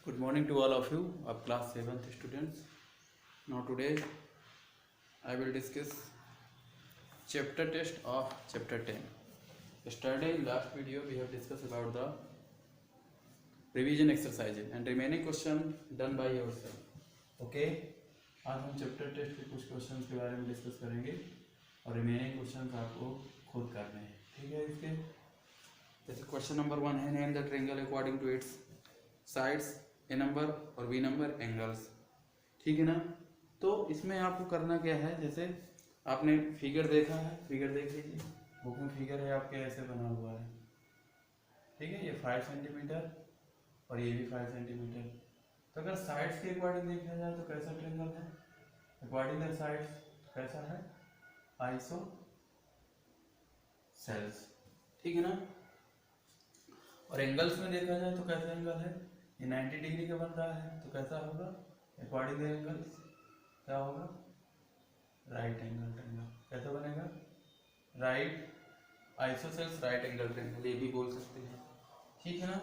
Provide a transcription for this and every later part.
Good morning to all of you of class 7th students. Now today I will discuss chapter test of chapter 10. Yesterday in last video we have discussed about the revision exercises and remaining question done by yourself. Okay? आज हम chapter test के कुछ questions के बारे में discuss करेंगे और remaining questions आपको खुद करने हैं. ठीक है. इसके जैसे क्वेश्चन नंबर 1 है name the triangle according to its sides A number और बी नंबर एंगल्स. ठीक है ना. तो इसमें आपको करना क्या है, जैसे आपने फिगर देखा है, फिगर देख लीजिए. बुक में फिगर है आपके ऐसे बना हुआ है. ठीक है. ये 5 सेंटीमीटर और ये भी 5 सेंटीमीटर. तो अगर साइड्स के अकॉर्डिंग देखा जाए तो कैसा ट्रायंगल है, अकॉर्डिंग द साइड्स कैसा है, आइसो सेल्स. ठीक है ना. और एंगल्स में देखा जाए तो कैसा एंगल है, ये 90 डिग्री का बन रहा है तो कैसा होगा, अकॉर्डिंग द एंगल्स क्या होगा, राइट एंगल ट्रायंगल. कैसा बनेगा, right isosceles right angle triangle, ये भी बोल सकते हैं. ठीक है ना.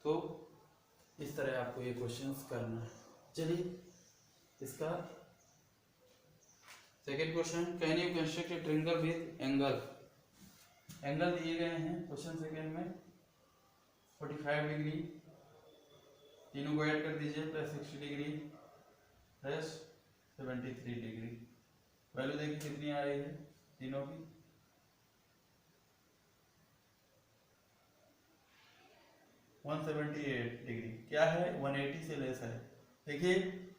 तो इस तरह आपको ये क्वेश्चंस करना है. चलिए इसका second question, can you construct A triangle with angle. Angle दिए गए हैं क्वेश्चन सेकेंड में 45 डिग्री, तीनों को ऐड कर दीजिए, plus 60 degree plus 73 degree. Value देखिए कितनी आ रही है तीनों की, 178 डिग्री. क्या है, 180 से लेस है. देखिए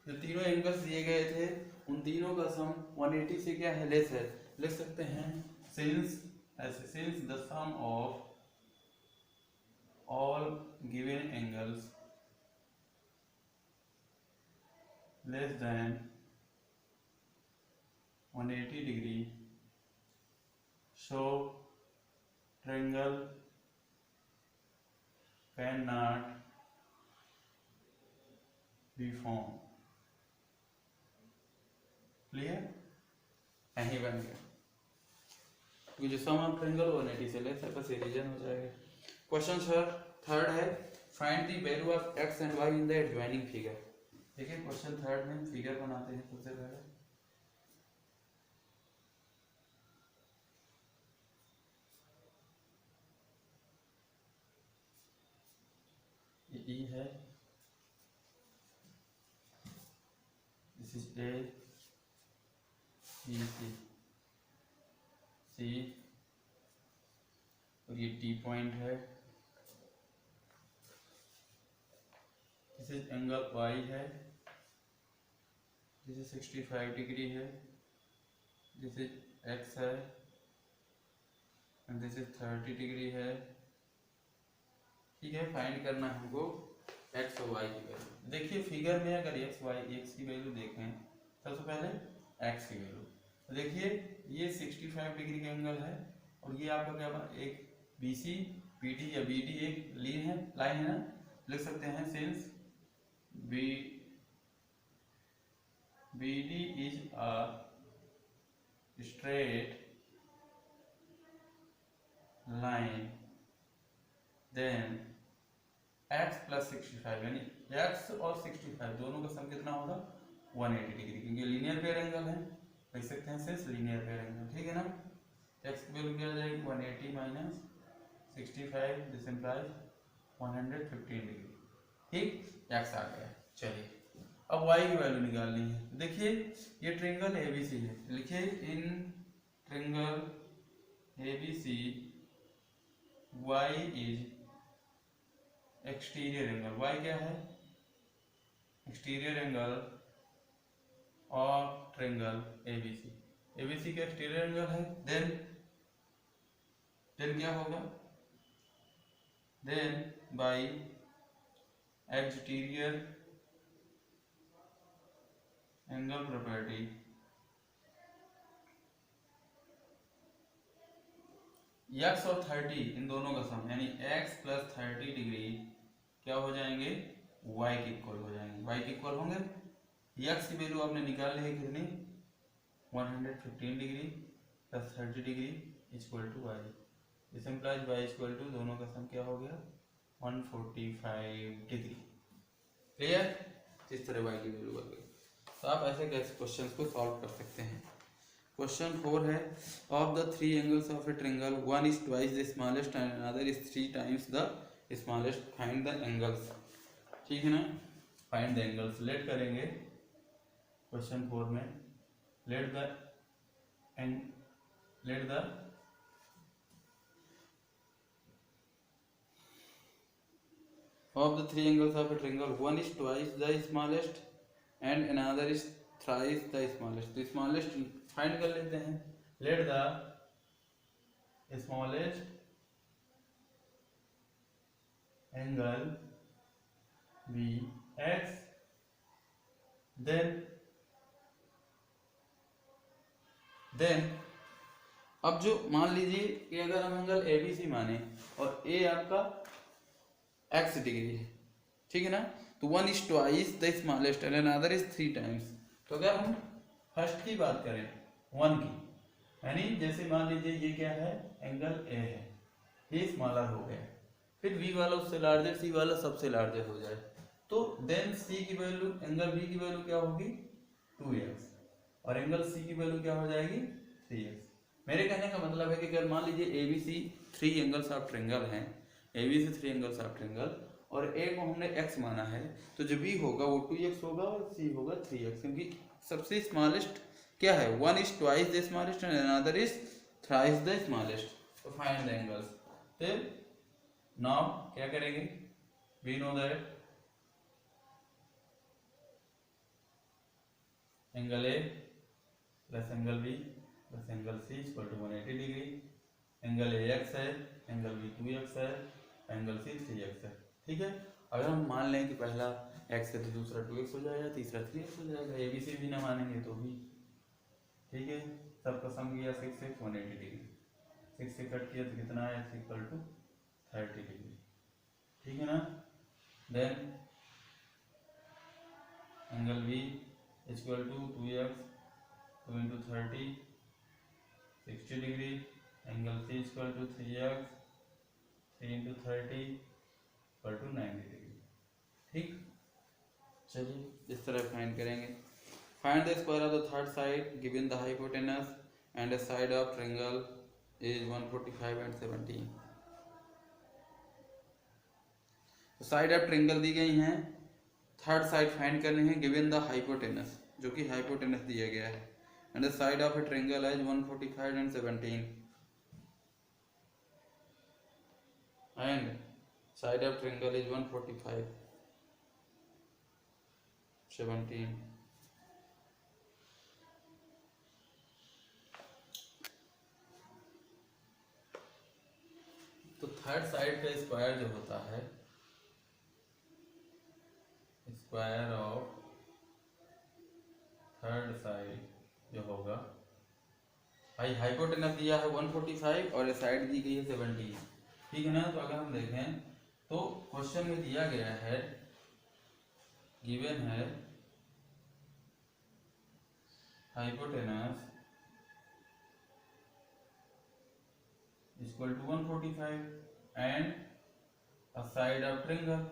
जो तीनों एंगल्स दिए गए थे उन तीनों का सम 180 से क्या है, लेस है. लिख सकते हैं सिंस ऐसे, since the sum of all given angles less than 180 degree so triangle cannot be formed. Clear. यही बन गया क्योंकि जो सम ऑफ ट्रायंगल 180 से लेस है, बस ये रीजन हो जाएगा. क्वेश्चन सर थर्ड है, find the value of x and y in the adjoining figure. देखिए क्वेश्चन थर्ड में फिगर बनाते हैं. सबसे पहले ये ई है, this is A B C और ये डी पॉइंट है. दिस इज एंगल वाई है, दिस इज 65 डिग्री है, दिस इज एक्स है एंड दिस इज 30 डिग्री है. ठीक है. फाइंड करना है हमको एक्स और वाई की वैल्यू. देखिए फिगर में अगर एक्स की वैल्यू देखें, सबसे पहले एक्स की वैल्यू तो देखिए ये 65 डिग्री का एंगल है और ये आपका क्या बना, एक BC BD या BD एक लाइन है ना. लिख सकते हैं since BD is a straight line then x plus 65 यानी x और 65 दोनों का सम कितना होगा, 180 डिग्री, क्योंकि लीनियर पेयर एंगल है. लिख सकते हैं सिंस लीनियर पेयर एंगल. ठीक है ना. x की वैल्यू क्या आ जाएगी, 180 माइनस 65, दिस इंप्लाइज 115 डिग्री. ठीक. x आ गया. चलिए अब y की वैल्यू निकालनी है. देखिए ये ट्रायंगल ABC है, लिखिए in triangle ABC y is exterior angle. y क्या है, exterior angle of triangle ABC. ABC का एक्सटीरियर एंगल है. देन क्या होगा, then by exterior angle property x और 30 इन दोनों का सम यानी x प्लस 30 डिग्री क्या हो जाएंगे, y के इक्वल हो जाएंगे. y के इक्वल होंगे. x की वैल्यू आपने निकाल ली है कितनी, 115 degree plus 30 degree equal to y. This implies y equal to दोनों का सम क्या हो गया, 145 डिग्री. क्लियर? इस तरह y की वैल्यू आ गई। तो आप ऐसे कैसे क्वेश्चन को सॉल्व कर सकते हैं। क्वेश्चन 4 है, of the three angles of A triangle one is twice the smallest and another is three times the smallest, find the angles. ठीक है ना, फाइंड द एंगल्स लेट करेंगे क्वेश्चन 4 में। Let the of the three angles of a triangle one is twice the smallest and another is thrice the smallest। तो smallest find कर लेते हैं। let the smallest angle be x, then अब जो मान लीजिए कि अगर हम एंगल ए बी सी माने और ए आपका x डिग्री है, ठीक है ना, तो one is twice the smallest and another is three times. तो अगर हम फर्स्ट की बात करें वन की, यानी जैसे मान लीजिए ये क्या है, एंगल ए है, ये स्मॉलर हो गया, फिर v वाला उससे लार्जर, c वाला सबसे लार्जर हो जाए, तो देन c की वैल्यू, एंगल b की वैल्यू क्या होगी 2x और एंगल c की वैल्यू क्या हो जाएगी 3x। मेरे कहने का मतलब है कि अगर मान लीजिए A B C three angles of triangle हैं, A B C three angles of triangle, और ए को हमने x माना है, तो जो b होगा वो 2x होगा और c होगा 3x, क्योंकि सबसे स्मॉलेस्ट क्या है, one is twice the smallest and another is thrice the smallest. तो फाइंड द एंगल्स। तो नाउ क्या करेंगे, we know that angle A plus angle B plus angle C equal to 180 degree. Angle A x है, angle B 2x है, angle C 3x है। ठीक है, अगर हम मान लें कि पहला x है तो दूसरा 2x हो जाएगा, तीसरा 3x हो जाएगा, ए बी सी भी ना मानेंगे तो भी। ठीक है, सबका सम किया 6 से 180 डिग्री, 6 से कट किया तो कितना है, x इक्वल टू 30 डिग्री। ठीक है ना, then angle B equal to 2x 2 into 30 60 degree, angle C equal to 3x 3 into 30 equal to 90 degree. ठीक, चलिए इस तरह फाइंड करेंगे। Find the square of the third side given the hypotenuse and the side of triangle is 145 and 17। तो side of triangle दी गई हैं, third side find करनी है गिवन द हाइपोटेनस, जो कि हाइपोटेनस दिया गया है, and the side of A triangle is 145 and 17 and side of triangle is 145 17। तो थर्ड साइड का स्क्वायर जो होता है, स्क्वायर ऑफ थर्ड साइड जो होगा, भाई हाइपोटेनस दिया है 145 और साइड दी गई है 17। ठीक है ना, तो अगर हम देखें तो क्वेश्चन में दिया गया है, गिवन है hypotenuse equal to 145 and a side of triangle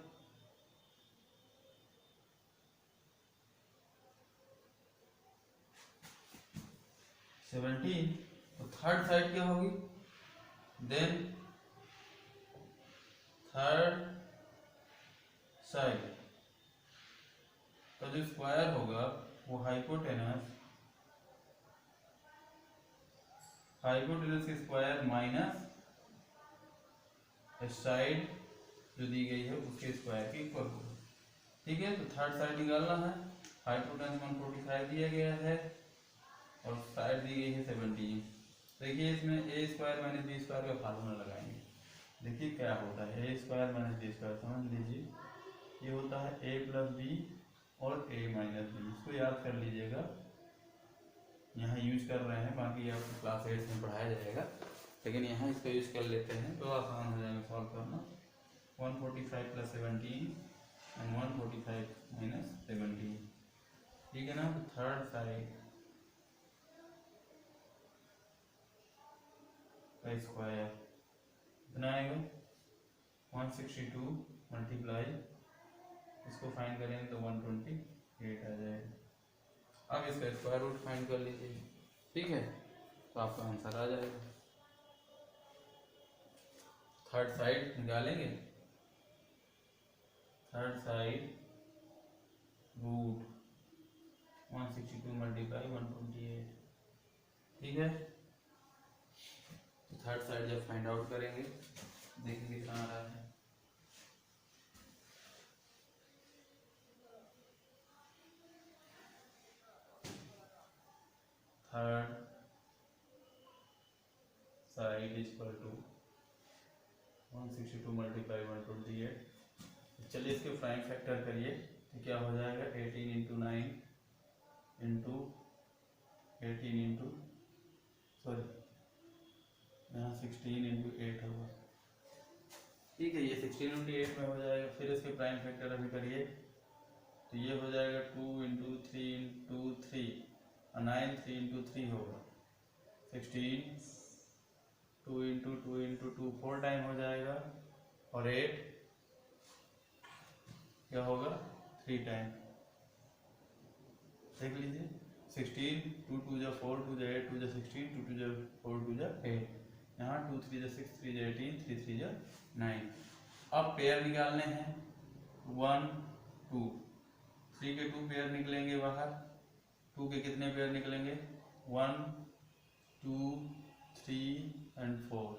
17। तो थर्ड साइड क्या होगी, देन थर्ड साइड का जो स्क्वायर होगा वो हाइपोटेनस की स्क्वायर माइनस साइड जो दी गई है उसके स्क्वायर के इक्वल होगा। ठीक है, तो थर्ड साइड निकालना है, हाइपोटेनस 145 दिया गया है और साइड दी गई है 17। देखिए इसमें ए स्क्वायर माइनस बी स्क्वायर का फार्मूला लगाएंगे, देखिए क्या होता है, ए स्क्वायर माइनस बी स्क्वायर, समझ लीजिए ये होता है ए प्लस बी और ए माइनस बी, इसको याद कर लीजिएगा, यहाँ यूज कर रहे हैं, बाकी आपको क्लास 8 में पढ़ाया जाएगा, लेकिन यहाँ इसको यूज कर लेते हैं तो आसान हो जाएगा सॉल्व करना। 145 प्लस 17 एंड 145 माइनस 17। ठीक है ना, थर्ड साइड का स्क्वायर कितना आएगा, 162 मल्टीप्लाई इसको फाइंड करेंगे तो 128 आ जाएगा। अब इसका स्क्वायर रूट फाइंड कर लीजिए, ठीक है, तो आपका आंसर आ जाएगा। थर्ड साइड निकालेंगे, थर्ड साइड रूट 162 मल्टीप्लाई 128, ठीक है। तो थर्ड साइड जब फाइंड आउट करेंगे देखेंगे कहाँ आ रहा है। Third side is equal to 162 multiply 128। चलिए इसके प्राइम फैक्टर करिए तो क्या हो जाएगा, 18 इंटू 9 इंटू 18 इंटू सॉरी यहाँ 16 इंटू 8 होगा, ठीक है, ये 16 इंटू 8 में हो जाएगा। फिर इसके प्राइम फैक्टर अभी करिए तो ये हो जाएगा 2 इंटू 3 इंटू 3 और 9 3 इंटू 3 होगा 16, 2 इंटू 2 इंटू 2 4 टाइम हो जाएगा और 8 क्या होगा 3 टाइम। देख लीजिए 16, 2 2 जा 4, 2 जा 8, 2 जा 16, 2 2 जा 4, 2 जा 8, यहाँ 2 3 जा 6, 3 जा 18, 3 3 जा 9। अब पेयर निकालने हैं 1 2, 3 के 2 पेयर निकलेंगे बाहर, 2 के कितने पेयर निकलेंगे 1 2 3 एंड 4।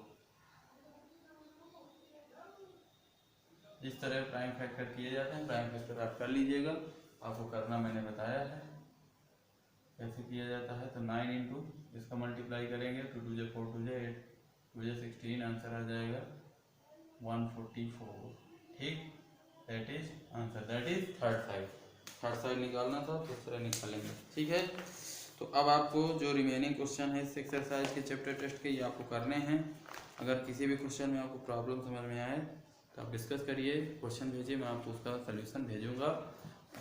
इस तरह प्राइम फैक्टर किए जाते हैं। प्राइम फैक्टर आप कर लीजिएगा, आपको करना मैंने बताया है कैसे किया जाता है। तो 9 इंटू इसका मल्टीप्लाई करेंगे तो 2 जा 4, 2 जा 8, 2 जा 16, आंसर आ जाएगा 144, ठीक, that is answer, that is third side. Third side निकालना था तो इस तरह निकालेंगे, ठीक है। तो अब आपको जो रिमेनिंग क्वेश्चन है इस एक्सरसाइज के चैप्टर टेस्ट के, ये आपको करने हैं। अगर किसी भी क्वेश्चन में आपको प्रॉब्लम समझ में आए तो आप डिस्कस करिए, क्वेश्चन भेजिए, मैं आपको उसका सलूशन भेजूंगा।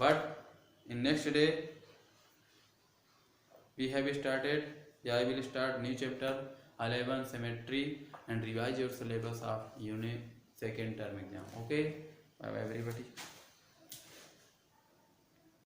But in next day we have started या I will start new chapter 11 symmetry and revise your syllabus of unit 2nd term exam. Okay, bye bye everybody.